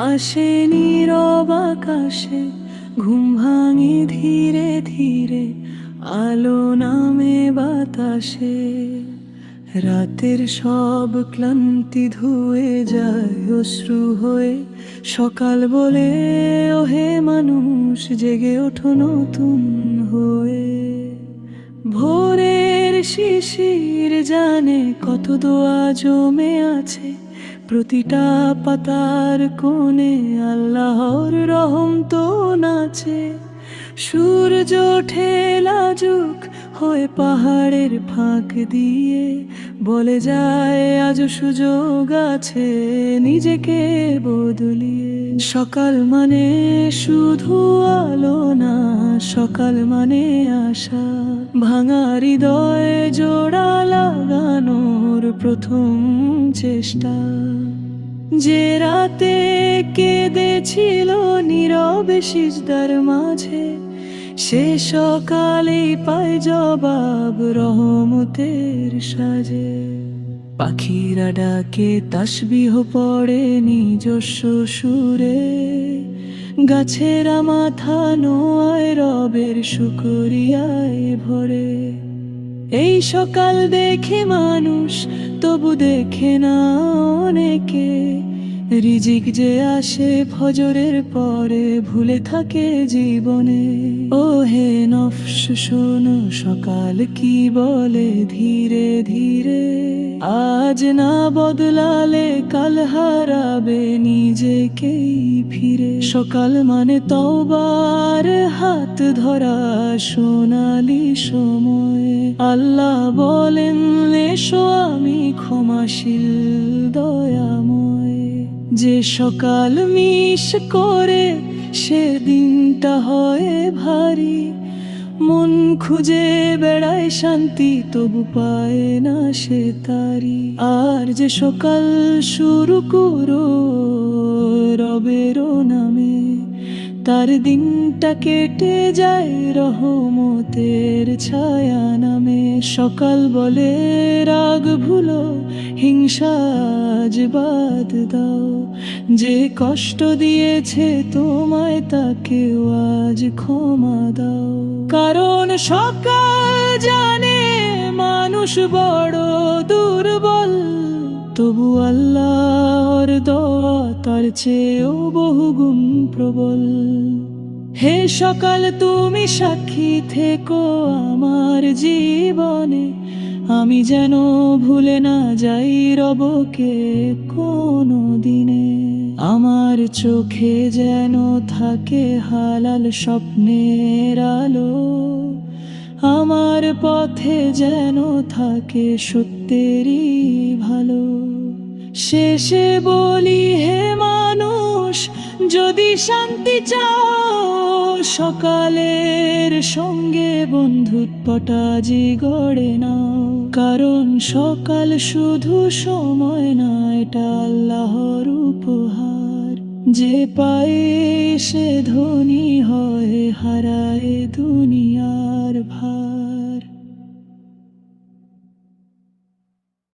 আসে নীরব আকাশে, ঘুম ভাঙে ধীরে ধীরে, আলো নামে বাতাসে। রাতের সব ক্লান্তি ধুয়ে যায় অশ্রু হয়ে, সকাল বলে ওহে মানুষ জেগে ওঠো নতুন হয়ে। ভোরের শিশির জানে কত দোয়া জমে আছে, প্রতিটা পাতার কোণে আল্লাহর রহম তো নাচে। সূর্য ওঠে লাজুক হয়ে পাহাড়ের ফাঁক দিয়ে, বলে যায় আজও সুযোগ আছে নিজেকে বদলিয়ে। সকাল মানে শুধু আলো না, সকাল মানে আশা, ভাঙা হৃদয়ে জোড়া লাগানোর প্রথম চেষ্টা। যে রাতে কেঁদেছিল নীরবে সিজদার মাঝে, সে সকালেই পায় জবাব রহমতের সাজে। পাখিরা ডাকে তাসবিহ পড়ে নিজস্ব সুরে, গাছেরা মাথা নোয়ায় রবের শুকরিয়ায় ভরে। এই সকাল দেখে মানুষ তবু দেখে না অনেকে, রিজিক যে আসে ফজরের পরে ভুলে থাকে জীবনে। ও হে নফস শোনো সকাল কি বলে ধীরে ধীরে, আজ না বদলালে কাল হারাবে নিজেকেই ফিরে। সকাল মানে তওবার হাত ধরা সোনালি সময়, আল্লাহ বলেন এসো আমি ক্ষমাশীল দয়াময়। যে সকাল মিস করে সে দিনটা হয় ভারী, মন খুঁজে বেড়ায় শান্তি তবু পায় না সে তারি। আর যে সকাল শুরু করো রবের নামে, তার দিনটা কেটে যায় রহমতের ছায়া নামে। সকাল বলে রাগ ভুলো হিংসা আজ বাদ দাও, যে কষ্ট দিয়েছে তোমায় তাকেও আজ ক্ষমা দাও। কারণ সকাল জানে মানুষ বড় দুর্বল, তবু আল্লাহর দয়া তার চেয়েও বহুগুণ প্রবল। হে সকাল তুমি সাক্ষী থেকো আমার জীবনে, আমি যেন ভুলে না যাই রবকে কোনো দিনে। আমার চোখে যেন থাকে হালাল স্বপ্নের আলো, আমার পথে যেন থাকে সত্যেরই ভালো। শেষে বলি হে মানুষ যদি শান্তি চাও, সকালের সঙ্গে বন্ধুত্বটা যে গড়ে নাও। কারণ সকাল শুধু সময় না, এটা আল্লাহর উপহার। যে পায় সে ধনী হয়, হারায় দুনিয়ার